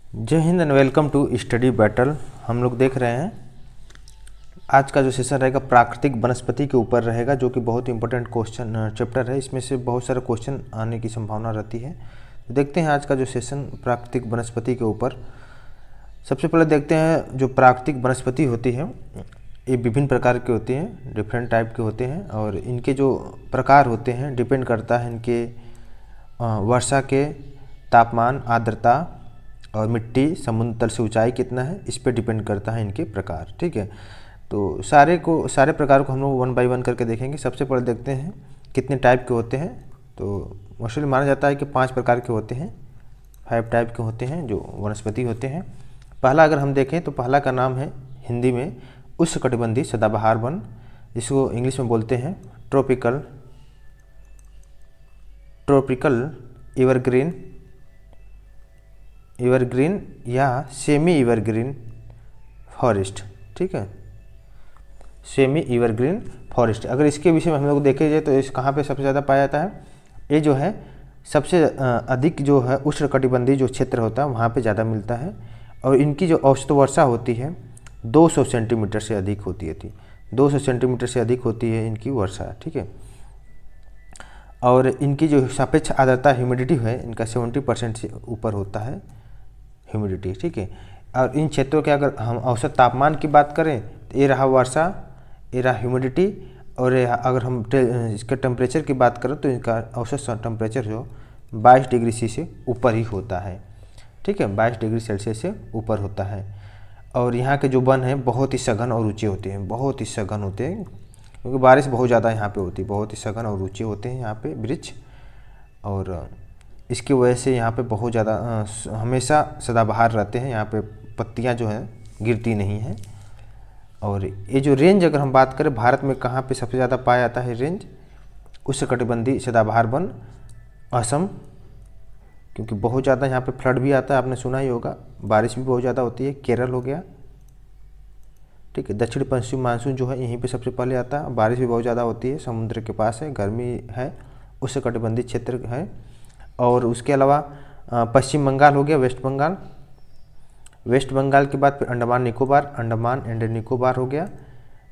जय Hind and welcome to study battle. हम लोग देख रहे हैं आज का जो सेशन रहेगा प्राकृतिक वनस्पति के ऊपर रहेगा, जो कि बहुत इंपॉर्टेंट क्वेश्चन चैप्टर है। इसमें से बहुत सारे क्वेश्चन आने की संभावना रहती है। तो देखते हैं आज का जो सेशन प्राकृतिक वनस्पति के ऊपर। सबसे पहले देखते हैं जो प्राकृतिक वनस्पति होती है ये विभिन्न प्रकार के होते हैं, डिफरेंट टाइप के होते हैं, और इनके जो प्रकार होते हैं डिपेंड करता है इनके वर्षा के, तापमान, आर्द्रता और मिट्टी, समुद्र तल से ऊंचाई कितना है, इस पे डिपेंड करता है इनके प्रकार। ठीक है, तो सारे प्रकार को हम लोग वन बाय वन करके देखेंगे। सबसे पहले देखते हैं कितने टाइप के होते हैं। तो मोस्टली माना जाता है कि 5 प्रकार के होते हैं, 5 टाइप के होते हैं जो वनस्पति होते हैं। पहला अगर हम देखें तो पहला का नाम है हिंदी में उष्णकटिबंधीय सदाबहार वन, जिसको इंग्लिश में बोलते हैं ट्रॉपिकल एवरग्रीन या सेमी एवरग्रीन फॉरेस्ट। ठीक है, सेमी एवरग्रीन फॉरेस्ट। अगर इसके विषय में हम लोग देखे जाए तो इस कहाँ पे सबसे ज़्यादा पाया जाता है, ये जो है सबसे अधिक जो है उष्णकटिबंधीय जो क्षेत्र होता है वहाँ पे ज़्यादा मिलता है, और इनकी जो औसत वर्षा होती है 200 सेंटीमीटर से अधिक होती है। 200 सेंटीमीटर से अधिक होती है इनकी वर्षा। ठीक है, और इनकी जो सापेक्ष आर्द्रता ह्यूमिडिटी है इनका 70% से ऊपर होता है ह्यूमिडिटी। ठीक है, और इन क्षेत्रों के अगर हम औसत तापमान की बात करें तो ये रहा वर्षा, ये रहा ह्यूमिडिटी, और अगर हम इसके टेम्परेचर की बात करें तो इनका औसत टेम्परेचर जो 22 डिग्री सी से ऊपर ही होता है। ठीक है, 22 डिग्री सेल्सियस से ऊपर होता है। और यहाँ के जो वन हैं बहुत ही सघन और ऊँचे होते हैं, बहुत ही सघन होते हैं, क्योंकि बारिश बहुत ज़्यादा यहाँ पे होती है। बहुत ही सघन और ऊँचे होते हैं यहाँ पे वृक्ष, और इसकी वजह से यहाँ पे बहुत ज़्यादा हमेशा सदाबहार रहते हैं। यहाँ पे पत्तियाँ जो हैं गिरती नहीं हैं। और ये जो रेंज अगर हम बात करें भारत में कहाँ पे सबसे ज़्यादा पाया जाता है रेंज, उष्णकटिबंधीय सदाबहार वन असम, क्योंकि बहुत ज़्यादा यहाँ पे फ्लड भी आता है, आपने सुना ही होगा, बारिश भी बहुत ज़्यादा होती है। केरल हो गया, ठीक है, दक्षिण पश्चिम मानसून जो है यहीं पे सबसे पहले आता है। बारिश भी बहुत ज़्यादा होती है, समुद्र के पास है, गर्मी है, उष्णकटिबंधीय क्षेत्र है। और उसके अलावा पश्चिम बंगाल हो गया, वेस्ट बंगाल के बाद फिर अंडमान एंड निकोबार हो गया।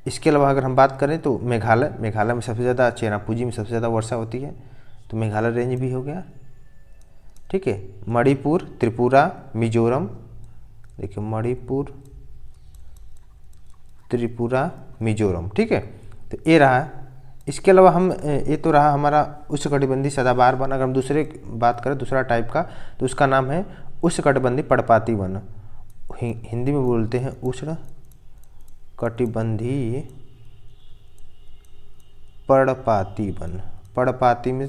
इसके अलावा अगर हम बात करें तो मेघालय में सबसे ज़्यादा, चेरापूंजी में सबसे ज़्यादा वर्षा होती है, तो मेघालय रेंज भी हो गया। ठीक है, मणिपुर, त्रिपुरा, मिजोरम, देखिए मणिपुर, त्रिपुरा, मिजोरम। ठीक है, तो ये रहा। इसके अलावा हम ये तो रहा हमारा उष्णकटिबंधीय सदाबहार वन। अगर हम दूसरे बात करें दूसरा टाइप का, तो उसका नाम है उष्णकटिबंधीय पर्णपाती वन। हिंदी में बोलते हैं उष्णकटिबंधीय पर्णपाती वन। पर्णपाती में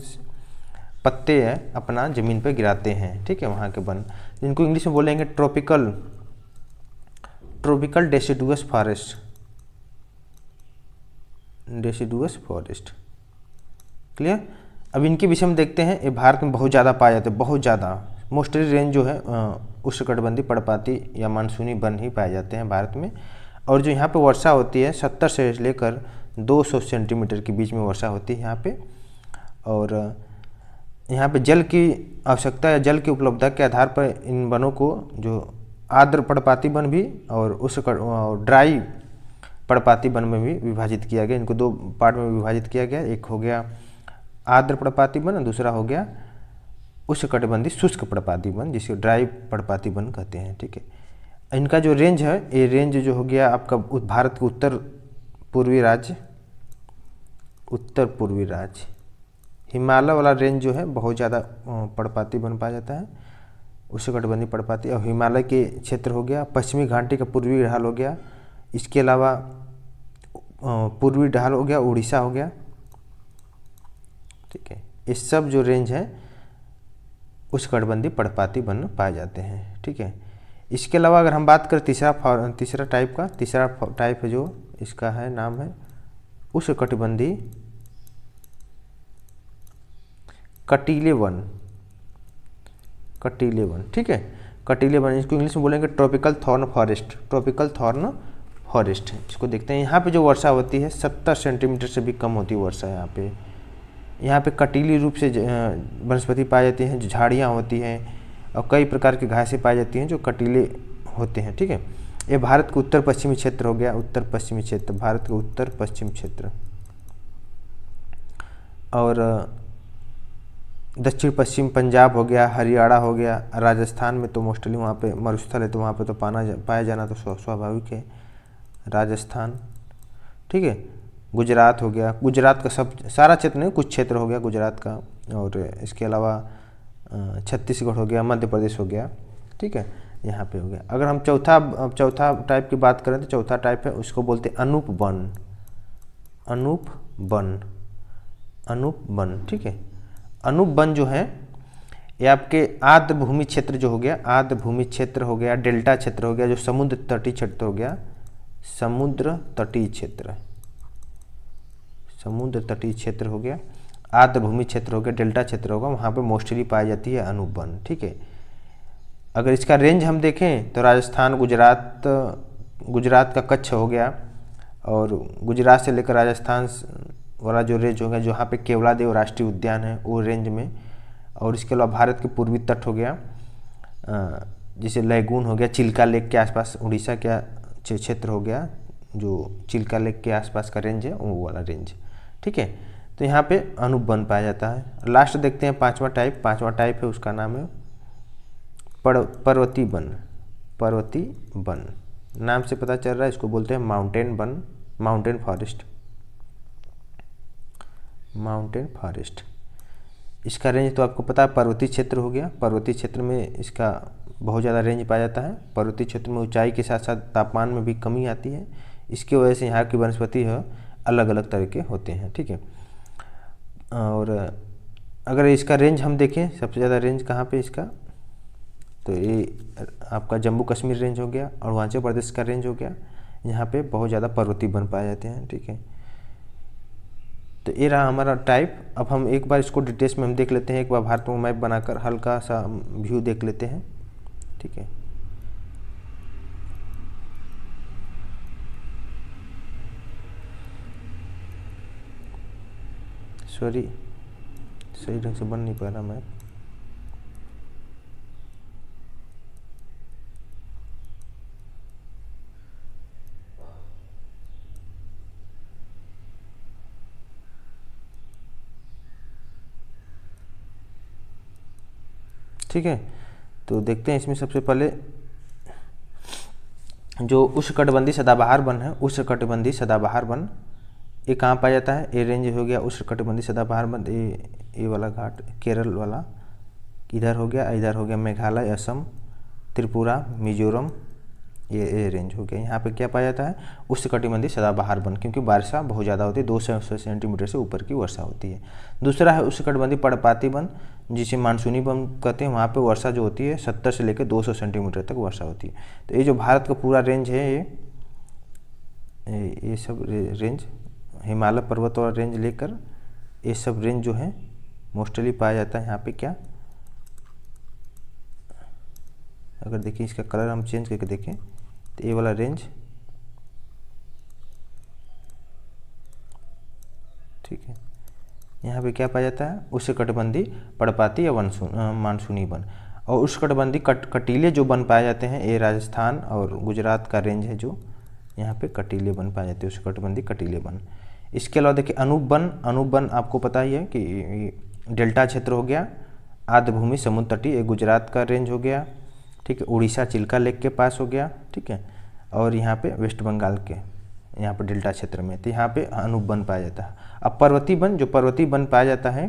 पत्ते हैं अपना ज़मीन पर गिराते हैं। ठीक है, वहाँ के वन, जिनको इंग्लिश में बोलेंगे ट्रॉपिकल डेसिडुअस फॉरेस्ट। क्लियर। अब इनके विषय में देखते हैं। ये भारत में बहुत ज़्यादा पाए जाते हैं, बहुत ज़्यादा। मोस्टली रेंज जो है उष्णकटिबंधीय पर्णपाती या मानसूनी वन ही पाए जाते हैं भारत में। और जो यहाँ पे वर्षा होती है 70 से लेकर 200 सेंटीमीटर के बीच में वर्षा होती है यहाँ पे। और यहाँ पे जल की आवश्यकता या जल की उपलब्धता के आधार पर इन वनों को जो आर्द्र पर्णपाती वन भी और ड्राई पर्णपाती वन में भी विभाजित किया गया। इनको 2 पार्ट में विभाजित किया गया। एक हो गया आर्द्र पर्णपाती वन, दूसरा हो गया उष्णकटिबंधीय शुष्क पर्णपाती वन, जिसे ड्राई पर्णपाती वन कहते हैं। ठीक है, इनका जो रेंज है, ये रेंज जो हो गया आपका भारत के उत्तर पूर्वी राज्य हिमालय वाला रेंज जो है बहुत ज़्यादा पर्णपाती वन पाया जाता है, उष्णकटिबंधीय पर्णपाती। और हिमालय के क्षेत्र हो गया, पश्चिमी घाटी का पूर्वी ढाल हो गया, इसके अलावा पूर्वी ढाल हो गया, उड़ीसा हो गया। ठीक है, इस सब जो रेंज है उष्णकटिबंधीय पर्णपाती वन पाए जाते हैं। ठीक है, इसके अलावा अगर हम बात करें तीसरा टाइप है जो इसका है, नाम है उष्णकटिबंधीय कटीले वन। ठीक है, कटीले वन, इसको इंग्लिश में बोलेंगे ट्रॉपिकल थॉर्न फॉरेस्ट। इसको देखते हैं। यहाँ पे जो वर्षा होती है 70 सेंटीमीटर से भी कम होती है वर्षा यहाँ पे कटीली रूप से वनस्पति पाई जाती हैं, जो झाड़ियाँ होती हैं, और कई प्रकार की घासें पाई जाती हैं जो कटीले होते हैं। ठीक है, ये भारत का उत्तर पश्चिमी क्षेत्र हो गया, उत्तर पश्चिमी क्षेत्र, भारत का उत्तर पश्चिम क्षेत्र। और दक्षिण पश्चिम पंजाब हो गया, हरियाणा हो गया, राजस्थान में तो मोस्टली वहाँ पे मरुस्थल है, तो वहाँ पे तो पाया जाना तो स्वाभाविक है, राजस्थान। ठीक है, गुजरात हो गया, गुजरात का सब सारा क्षेत्र नहीं, कुछ क्षेत्र हो गया गुजरात का। और इसके अलावा छत्तीसगढ़ हो गया, मध्य प्रदेश हो गया। ठीक है, यहाँ पे हो गया। अगर हम चौथा टाइप की बात करें तो चौथा टाइप है, उसको बोलते हैं Anoop one, Anoop one, Anoop one. ठीक है, अनूप वन जो है ये आपके आर्द्र भूमि क्षेत्र जो हो गया, आर्द्र भूमि क्षेत्र हो गया, डेल्टा क्षेत्र हो गया, जो समुद्र तटीय क्षेत्र हो गया, समुद्र तटीय क्षेत्र, समुद्र तटीय क्षेत्र हो गया, आर्द्र भूमि क्षेत्र हो गया, डेल्टा क्षेत्र होगा, वहाँ पे मोस्टली पाई जाती है अनूप वन। ठीक है, अगर इसका रेंज हम देखें तो राजस्थान, गुजरात का कच्छ हो गया, और गुजरात से लेकर राजस्थान वाला जो रेंज हो गया, जो यहाँ पे केवलादेव राष्ट्रीय उद्यान है वो रेंज में। और इसके अलावा भारत के पूर्वी तट हो गया, जैसे लैगून हो गया, चिल्का लेक के आसपास उड़ीसा का क्षेत्र हो गया, जो चिल्का लेक के आसपास का रेंज है वो वाला रेंज। ठीक है, तो यहाँ पे अनूप वन पाया जाता है। लास्ट देखते हैं पांचवा टाइप है, उसका नाम है पर्वतीय वन। पर्वतीय वन नाम से पता चल रहा है, इसको बोलते हैं mountain one, mountain forest, mountain forest. इसका रेंज तो आपको पता है पर्वतीय क्षेत्र हो गया, पर्वतीय क्षेत्र में इसका बहुत ज़्यादा रेंज पाया जाता है। पर्वतीय क्षेत्र में ऊंचाई के साथ साथ तापमान में भी कमी आती है, इसकी वजह से यहाँ की वनस्पति है अलग अलग तरह के होते हैं। ठीक है, और अगर इसका रेंज हम देखें, सबसे ज़्यादा रेंज कहाँ पे इसका, तो ये आपका जम्मू कश्मीर रेंज हो गया, अरुणाचल प्रदेश का रेंज हो गया, यहाँ पे बहुत ज़्यादा पर्वतीय वन पाए जाते हैं। ठीक है, तो ये रहा हमारा टाइप। अब हम एक बार इसको डिटेल्स में हम देख लेते हैं, एक बार भारत में मैप बनाकर हल्का सा व्यू देख लेते हैं। ठीक है, सॉरी सही ढंग से बन नहीं पा रहा मैप। ठीक है, तो देखते हैं इसमें सबसे पहले जो उष्णकटिबंधीय सदाबहार वन है, उष्णकटिबंधीय सदाबहार वन ये कहाँ पाया जाता है, ये रेंज हो गया उष्णकटिबंधीय सदाबहार वन, ये वाला घाट केरल वाला इधर हो गया मेघालय, असम, त्रिपुरा, मिजोरम, ये रेंज हो गया। यहाँ पे क्या पाया जाता है, उष्णकटिबंधीय सदाबहार वन, क्योंकि वर्षा बहुत ज़्यादा होती है, 280 सेंटीमीटर से ऊपर की वर्षा होती है। दूसरा है उष्णकटिबंधीय पर्णपाती वन, जिसे मानसूनी वन कहते हैं, वहाँ पे वर्षा जो होती है 70 से लेकर 200 सेंटीमीटर तक वर्षा होती है। तो ये जो भारत का पूरा रेंज है, ये सब रेंज, हिमालय पर्वत वाला रेंज लेकर ये सब रेंज जो है मोस्टली पाया जाता है यहाँ पे। क्या अगर देखिए इसका कलर हम चेंज करके देखें तो ये वाला रेंज, ठीक है, यहाँ पे क्या पाया जाता है, उष्णकटिबंधीय पर्णपाती या मानसूनी वन। और उष्णकटिबंधीय कटीले जो वन पाए जाते हैं, ये राजस्थान और गुजरात का रेंज है, जो यहाँ पे कटीले वन पाए जाते हैं, उष्णकटिबंधीय कटीले वन। इसके अलावा देखिए अनूप वन आपको पता ही है कि डेल्टा क्षेत्र हो गया, आर्द्र भूमि समुद्र तटीय, ये गुजरात का रेंज हो गया। ठीक है, उड़ीसा चिल्का लेक के पास हो गया। ठीक है, और यहाँ पे वेस्ट बंगाल के यहाँ पर डेल्टा क्षेत्र में, तो यहाँ पे अनूप वन पाया जाता है। अब पर्वतीय वन पाया जाता है,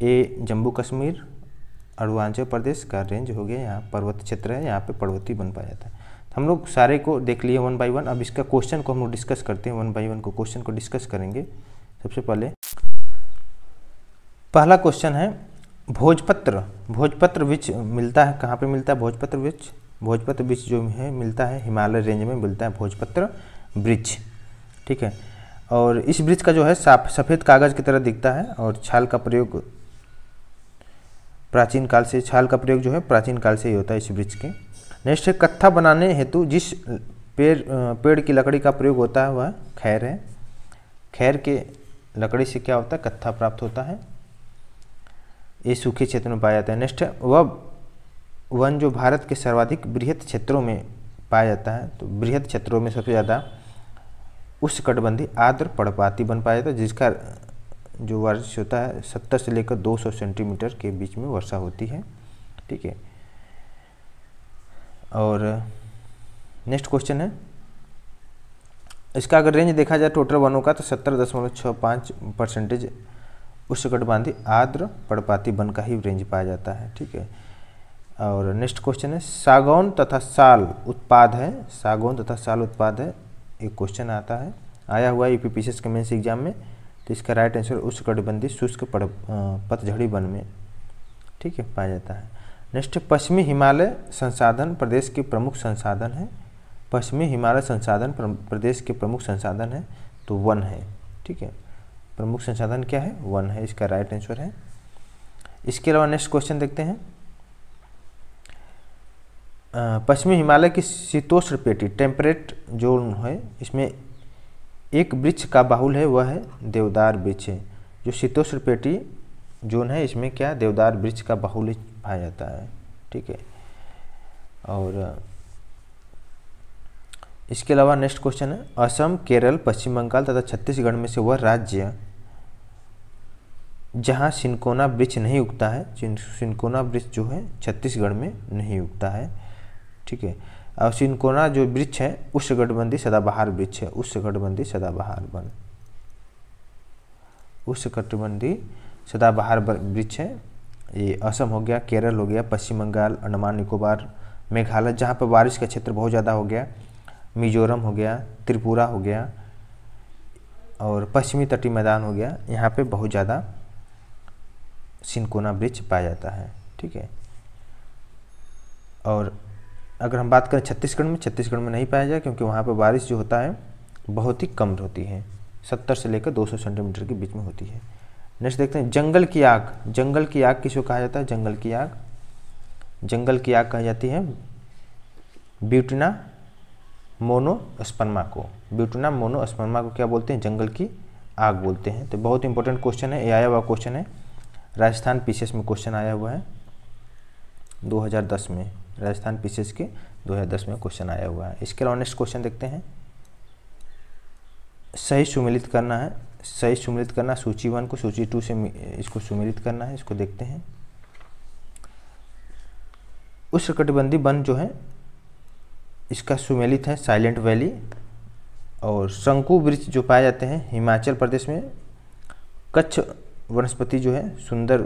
ये जम्मू कश्मीर, अरुणाचल प्रदेश का रेंज हो गया, यहाँ पर्वत क्षेत्र है, यहाँ पे पर्वतीय वन पाया जाता है। तो हम लोग सारे को देख लिए 1 बाय 1। अब इसका क्वेश्चन को हम लोग डिस्कस करते हैं, 1 बाय 1 को क्वेश्चन को डिस्कस करेंगे। सबसे पहला क्वेश्चन है भोजपत्र वृक्ष मिलता है, कहाँ पे मिलता है भोजपत्र वृक्ष जो है मिलता है हिमालय रेंज में मिलता है भोजपत्र वृक्ष। ठीक है, और इस वृक्ष का जो है सफ़ेद कागज़ की तरह दिखता है, और छाल का प्रयोग प्राचीन काल से ही होता है इस वृक्ष के। नेक्स्ट है कत्था बनाने हेतु जिस पेड़ की लकड़ी का प्रयोग होता है वह खैर है। खैर के लकड़ी से क्या होता है, कत्था प्राप्त होता है। ये सूखे क्षेत्र में पाया जाता है। नेक्स्ट है वन जो भारत के सर्वाधिक बृहत क्षेत्रों में पाया जाता है, तो बृहत क्षेत्रों में सबसे ज़्यादा उष्णकटिबंधीय आर्द्र पर्णपाती वन पाया जाता है, जिसका जो वर्ष होता है 70 से लेकर 200 सेंटीमीटर के बीच में वर्षा होती है। ठीक है, और नेक्स्ट क्वेश्चन है, इसका अगर रेंज देखा जाए टोटल वनों का तो 70.65% उष्णकटिबंधीय आर्द्र पर्णपाती वन का ही रेंज पाया जाता है। ठीक है, और नेक्स्ट क्वेश्चन है, सागौन तथा साल उत्पाद है, सागौन तथा साल उत्पाद है, एक क्वेश्चन आता है, आया हुआ है यूपीपीसीएस के मेंस एग्जाम में। तो इसका राइट आंसर उष्णकटिबंधीय शुष्क पतझड़ी वन में, ठीक है, पाया जाता है। नेक्स्ट, पश्चिमी हिमालय संसाधन प्रदेश के प्रमुख संसाधन है, पश्चिमी हिमालय संसाधन प्रदेश के प्रमुख संसाधन है, तो वन है। ठीक है, प्रमुख संसाधन क्या है? वन है, इसका राइट आंसर है। इसके अलावा नेक्स्ट क्वेश्चन देखते हैं, पश्चिमी हिमालय की शीतोष्ण पेटी टेम्परेट जोन है, इसमें एक वृक्ष का बाहुल है, वह है देवदार वृक्ष है। जो शीतोष्ण पेटी जोन है, इसमें क्या देवदार वृक्ष का बाहुल पाया जाता है। ठीक है, और इसके अलावा नेक्स्ट क्वेश्चन है, असम, केरल, पश्चिम बंगाल तथा छत्तीसगढ़ में से वह राज्य जहां सिनकोना वृक्ष नहीं उगता है, सिनकोना वृक्ष जो है छत्तीसगढ़ में नहीं उगता है। ठीक है, और सिनकोना जो वृक्ष है उष्णकटिबंधीय सदाबहार वृक्ष है, उष्णकटिबंधीय सदाबहार वन, उष्णकटिबंधीय सदाबहार वृक्ष है। ये असम हो गया, केरल हो गया, पश्चिम बंगाल, अंडमान निकोबार, मेघालय जहाँ पर बारिश का क्षेत्र बहुत ज़्यादा हो गया, मिजोरम हो गया, त्रिपुरा हो गया, और पश्चिमी तटीय मैदान हो गया, यहाँ पे बहुत ज़्यादा सिनकोना वृक्ष पाया जाता है। ठीक है, और अगर हम बात करें छत्तीसगढ़ में नहीं पाया जाए, क्योंकि वहाँ पे बारिश जो होता है बहुत ही कम होती है, 70 से लेकर 200 सेंटीमीटर के बीच में होती है। नेक्स्ट देखते हैं, जंगल की आग, जंगल की आग किसको कहा जाता है? जंगल की आग, जंगल की आग कही जाती है ब्यूटिना मोनोस्पर्मा को, ब्यूटिना मोनोस्पर्मा को क्या बोलते हैं? जंगल की आग बोलते हैं। तो बहुत इंपॉर्टेंट क्वेश्चन है, ये आया हुआ क्वेश्चन है, राजस्थान पीसीएस में क्वेश्चन आया हुआ है 2010 में, राजस्थान पीसीएस के 2010 में क्वेश्चन आया हुआ है। इसके अलावा नेक्स्ट क्वेश्चन देखते हैं, सही सुमेलित करना है, सही सुमेलित करना, सूची 1 को सूची 2 से इसको सुमेलित करना है, इसको देखते हैं। उष्णकटिबंधीय वन जो है इसका सुमेलित है साइलेंट वैली, और शंकु वृक्ष जो पाए जाते हैं हिमाचल प्रदेश में, कच्छ वनस्पति जो है सुंदर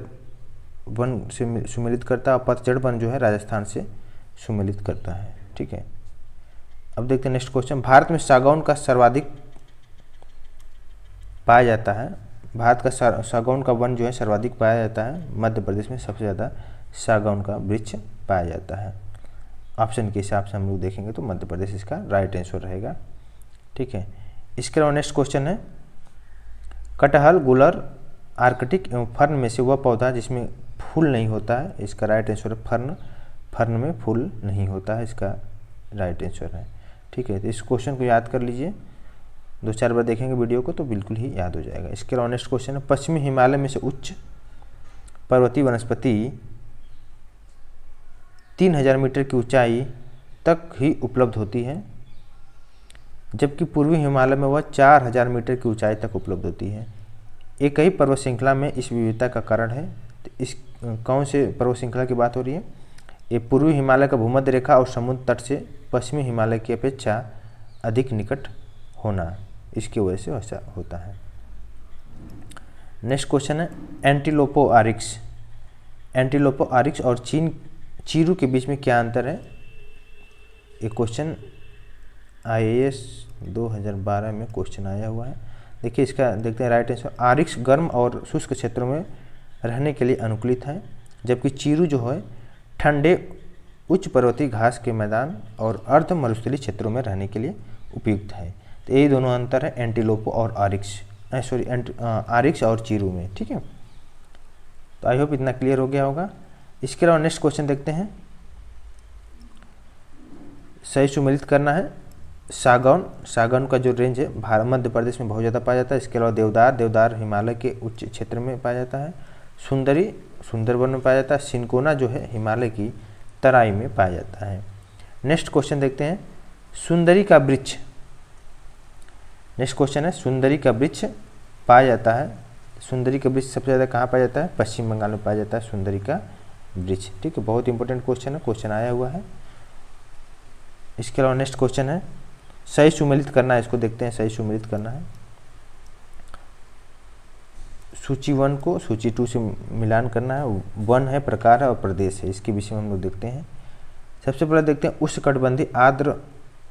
वन से सुमेलित करता है, और पतझड़ वन जो है राजस्थान से सुमेलित करता है। ठीक है, अब देखते हैं नेक्स्ट क्वेश्चन, भारत में सागौन का सर्वाधिक पाया जाता है, भारत का सागौन का वन जो है सर्वाधिक पाया जाता है, मध्य प्रदेश में सबसे ज़्यादा सागौन का वृक्ष पाया जाता है। ऑप्शन के हिसाब से हम लोग देखेंगे तो मध्य प्रदेश इसका राइट आंसर रहेगा। ठीक है, इसके अलावा नेक्स्ट क्वेश्चन है, कटहल, गुलर, आर्कटिक एवं फर्न में से वह पौधा जिसमें फूल नहीं होता है, इसका राइट आंसर है फर्न, फर्न में फूल नहीं होता है, इसका राइट आंसर है। ठीक है, तो इस क्वेश्चन को याद कर लीजिए, 2-4 बार देखेंगे वीडियो को तो बिल्कुल ही याद हो जाएगा। इसके अलावा नेक्स्ट क्वेश्चन है, पश्चिमी हिमालय में से उच्च पर्वतीय वनस्पति 3000 मीटर की ऊंचाई तक ही उपलब्ध होती है, जबकि पूर्वी हिमालय में वह 4000 मीटर की ऊंचाई तक उपलब्ध होती है। एक ही पर्वत श्रृंखला में इस विविधता का कारण है, तो इस कौन से पर्वत श्रृंखला की बात हो रही है? ये पूर्वी हिमालय का भूमध्य रेखा और समुद्र तट से पश्चिमी हिमालय की अपेक्षा अधिक निकट होना, इसकी वजह से ऐसा होता है। नेक्स्ट क्वेश्चन है, एंटीलोपो आरिक्स, एंटीलोपो आरिक्स और चीरू के बीच में क्या अंतर है? एक क्वेश्चन IAS 2012 में क्वेश्चन आया हुआ है। देखिए इसका देखते हैं राइट आंसर, आरिक्स गर्म और शुष्क क्षेत्रों में रहने के लिए अनुकूलित है, जबकि चीरू जो है ठंडे उच्च पर्वतीय घास के मैदान और अर्ध मरुस्थलीय क्षेत्रों में रहने के लिए उपयुक्त है। तो यही दोनों अंतर है एंटीलोपो और आरिक्स, आरिक्स और चीरू में। ठीक है, तो आई होप इतना क्लियर हो गया होगा। इसके अलावा नेक्स्ट क्वेश्चन देखते हैं, सही सुमेलित करना है, सागौन, सागौन का जो रेंज है भारत मध्य प्रदेश में बहुत ज़्यादा पाया जाता है। इसके अलावा देवदार, देवदार हिमालय के उच्च क्षेत्र में पाया जाता है। सुंदरी, सुंदरवन में पाया जाता है। सिनकोना जो है हिमालय की तराई में पाया जाता है। नेक्स्ट क्वेश्चन देखते हैं, सुंदरी का वृक्ष। नेक्स्ट क्वेश्चन है, सुंदरी का वृक्ष पाया जाता है। सुंदरी का वृक्ष सबसे ज़्यादा कहाँ पाया जाता है? पश्चिम बंगाल में पाया जाता है सुंदरी का वृक्ष। ठीक है, बहुत इंपॉर्टेंट क्वेश्चन है, क्वेश्चन आया हुआ है। इसके अलावा नेक्स्ट क्वेश्चन है, सही सुमेलित करना है। इसको देखते हैं, सही सुमेलित करना है। सूची 1 को सूची 2 से मिलान करना है। वन है, प्रकार है और प्रदेश है, इसके विषय में हम लोग देखते हैं। सबसे पहले देखते हैं, उष्णकटिबंधीय आर्द्र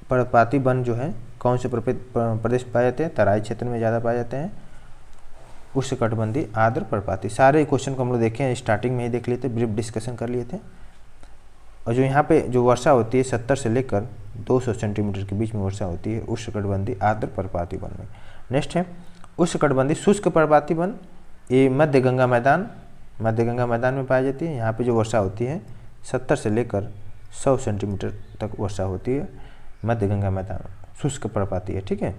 पर्णपाती वन जो है कौन से प्रदेश में पाए जाते हैं? तराई क्षेत्र में ज़्यादा पाए जाते हैं उष्णकटिबंधीय आर्द्र पर्णपाती। सारे क्वेश्चन को हम लोग देखे हैं, स्टार्टिंग में ही देख लिए थे, ब्रीफ डिस्कशन कर लिए थे। और जो यहाँ पे जो वर्षा होती है 70 से लेकर 200 सेंटीमीटर के बीच में वर्षा होती है उष्णकटिबंधीय आर्द्र पर्णपाती वन में। नेक्स्ट है उष्णकटिबंधीय शुष्क पर्णपाती वन, ये मध्य गंगा मैदान में पाई जाती है। यहाँ पे जो वर्षा होती है 70 से लेकर 100 सेंटीमीटर तक वर्षा होती है, मध्य गंगा मैदान शुष्क पर्णपाती है। ठीक है,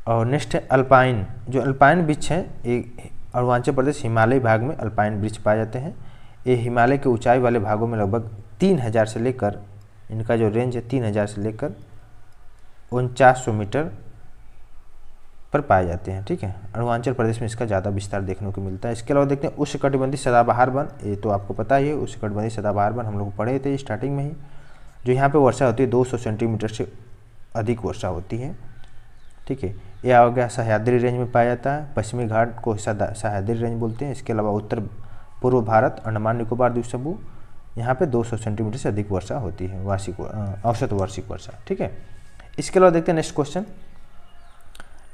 और नेक्स्ट है अल्पाइन। जो अल्पाइन वृक्ष है, ये अरुणाचल प्रदेश हिमालयी भाग में अल्पाइन वृक्ष पाए जाते हैं। ये हिमालय के ऊंचाई वाले भागों में लगभग 3000 से लेकर, इनका जो रेंज है 3000 से लेकर 4900 मीटर पर पाए जाते हैं। ठीक है, अरुणाचल प्रदेश में इसका ज़्यादा विस्तार देखने को मिलता है। इसके अलावा देखते हैं उष्णकटिबंधीय सदाबहार वन, ये तो आपको पता ही है, उष्णकटिबंधीय सदाबहार वन हम लोग पढ़े थे स्टार्टिंग में ही। जो यहाँ पे वर्षा होती है 200 सेंटीमीटर से अधिक वर्षा होती है। ठीक है, यह आ गया सह्याद्री रेंज में पाया जाता है। पश्चिमी घाट को सह्याद्री रेंज बोलते हैं। इसके अलावा उत्तर पूर्व भारत, अंडमान निकोबार द्वीप समूह, यहाँ पे 200 सेंटीमीटर से अधिक वर्षा होती है, औसत वार्षिक वर्षा। ठीक है, इसके अलावा देखते हैं नेक्स्ट क्वेश्चन,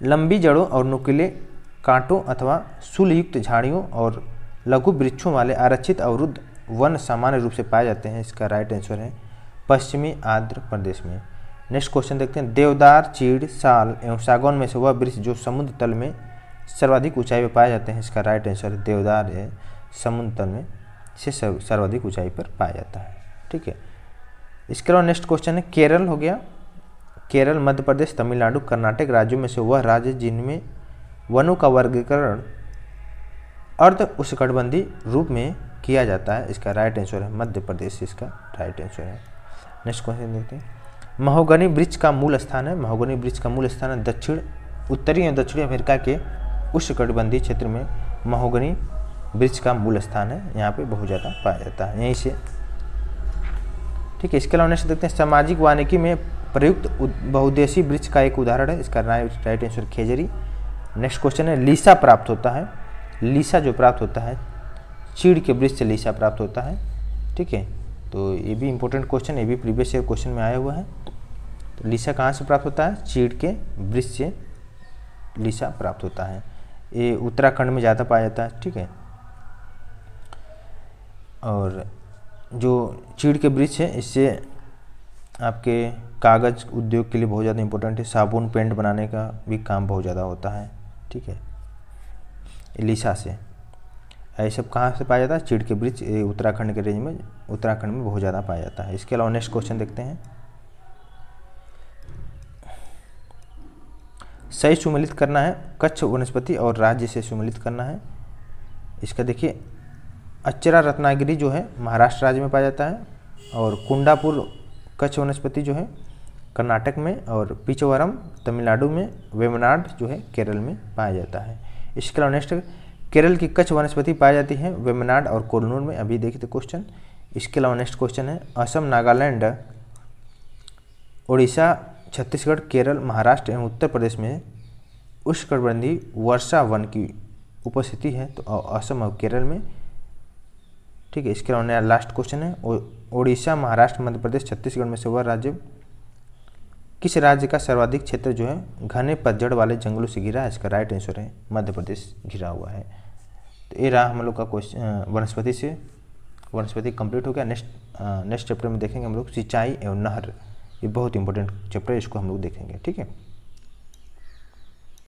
लंबी जड़ों और नुकीले कांटों अथवा शूलयुक्त झाड़ियों और लघु वृक्षों वाले आरक्षित अवरुद्ध वन सामान्य रूप से पाए जाते हैं। इसका राइट आंसर है पश्चिमी आंध्र प्रदेश में। नेक्स्ट क्वेश्चन देखते हैं, देवदार, चीड़, साल एवं सागौन में से वह वृक्ष जो समुद्र तल में सर्वाधिक ऊंचाई पर पाए जाते हैं। इसका राइट आंसर है देवदार है, समुद्र तल में से सर्वाधिक ऊंचाई पर पाया जाता है। ठीक है, इसके अलावा नेक्स्ट क्वेश्चन है, केरल हो गया। केरल, मध्य प्रदेश, तमिलनाडु, कर्नाटक राज्यों में से वह राज्य जिनमें वनों का वर्गीकरण अर्ध उष्णकटिबंधीय रूप में किया जाता है। इसका राइट आंसर है मध्य प्रदेश, इसका राइट आंसर है। नेक्स्ट क्वेश्चन देखते हैं, महोगनी वृक्ष का मूल स्थान है। महोगनी वृक्ष का मूल स्थान है उत्तरी एवं दक्षिणी अमेरिका के उष्णकटिबंधीय क्षेत्र में महोगनी वृक्ष का मूल स्थान है, यहाँ पे बहुत ज़्यादा पाया जाता है यहीं से। ठीक है, इसके अलावा नेक्स्ट देखते हैं, सामाजिक वानिकी में प्रयुक्त बहुउद्देशीय वृक्ष का एक उदाहरण है। इसका राइट आंसर खेजरी। नेक्स्ट क्वेश्चन है, लीसा प्राप्त होता है। लीसा जो प्राप्त होता है चीड़ के वृक्ष से लीसा प्राप्त होता है। ठीक है, तो ये भी इंपॉर्टेंट क्वेश्चन, ये भी प्रीवियस ईयर क्वेश्चन में आया हुआ है। तो लीसा कहाँ से प्राप्त होता है? चीड़ के वृक्ष से लीसा प्राप्त होता है। ये उत्तराखंड में ज़्यादा पाया जाता है। ठीक है, और जो चीड़ के वृक्ष है इससे आपके कागज़ उद्योग के लिए बहुत ज़्यादा इंपॉर्टेंट है। साबुन, पेंट बनाने का भी काम बहुत ज़्यादा होता है। ठीक है, लीसा से ये सब कहाँ से पाया जाता है? चीड़ के वृक्ष उत्तराखंड के रेंज में, उत्तराखंड में बहुत ज़्यादा पाया जाता है। इसके अलावा नेक्स्ट क्वेश्चन देखते हैं, सही सुमेलित करना है। कच्छ वनस्पति और राज्य से सुमेलित करना है। इसका देखिए, अच्चरा रत्नागिरी जो है महाराष्ट्र राज्य में पाया जाता है, और कुंडापुर कच्छ वनस्पति जो है कर्नाटक में, और पिचवरम तमिलनाडु में, वेमनाड जो है केरल में पाया जाता है। इसके अलावा नेक्स्ट, केरल की कच्छ वनस्पति पाई जाती है वेमनाड और कोरनूर में, अभी देखिए तो क्वेश्चन। इसके अलावा नेक्स्ट क्वेश्चन है, असम, नागालैंड, उड़ीसा, छत्तीसगढ़, केरल, महाराष्ट्र एवं उत्तर प्रदेश में उष्णकटिबंधीय वर्षा वन की उपस्थिति है, तो असम और केरल में। ठीक है, इसके अलावा लास्ट क्वेश्चन है, उड़ीसा, महाराष्ट्र, मध्य प्रदेश, छत्तीसगढ़ में से वह राज्य किस राज्य का सर्वाधिक क्षेत्र जो है घने पतझड़ वाले जंगलों से घिरा है? इसका राइट आंसर है मध्य प्रदेश घिरा हुआ है। तो ये रहा हम लोग का क्वेश्चन वनस्पति से। वनस्पति कंप्लीट हो गया। नेक्स्ट चैप्टर में देखेंगे हम लोग सिंचाई एवं नहर, ये बहुत इंपॉर्टेंट चैप्टर है, इसको हम लोग देखेंगे। ठीक है।